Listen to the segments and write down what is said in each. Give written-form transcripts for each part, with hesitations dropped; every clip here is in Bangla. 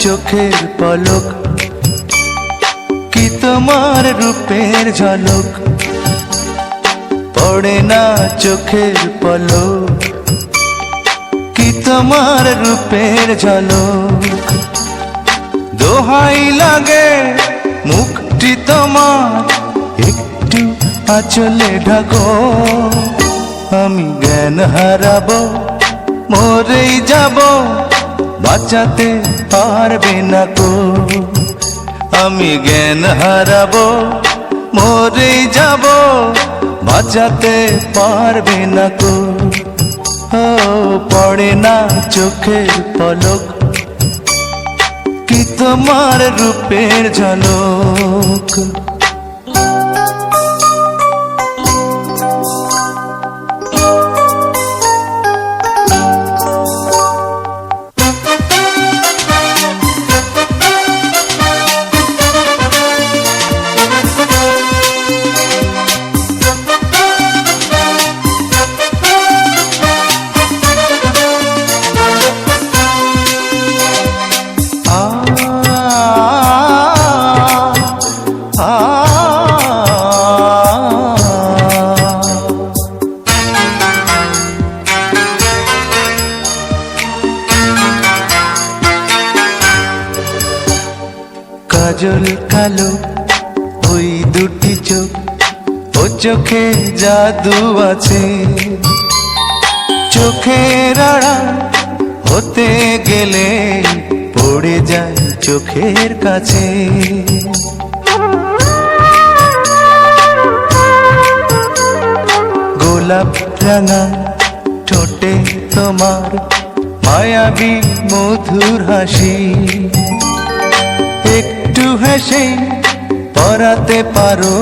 চোখের পলক, কি তোমার রূপের ঝলক, পড়ে না চোখের পলক, কি তোমার রূপের ঝলক। দোহাই লাগে মুখটি তোমার, একটু আঁচলে ঢাকো, আমি জ্ঞান হারাবো, মরেই যাব, বাঁচাতে পারবে না কো। আমি জ্ঞান হারাবো, মরেই যাব, বাঁচাতে পারবে না কো। ও পড়ে না চোখের পলক, কি তোমার রূপের ঝলক। কাজল কালো ওই দুটি চোখ, ও চোখে জাদু আছে, চোখের আড়াল হতে গেলে পড়ে যায় চোখের কাছে। গোলাপ রাঙা ঠোঁটে তোমার মায়াবী মধুর হাসি, একটু হেসে পরাতে পারো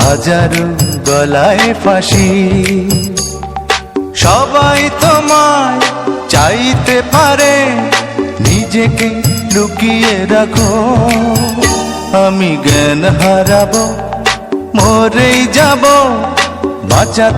হাজারো গলায় ফাঁসি। সবাই তোমায় চাইতে পারে, নিজেকে লুকিয়ে রাখো, আমি জ্ঞান হারাবো, মরেই যাব, বাঁচাতে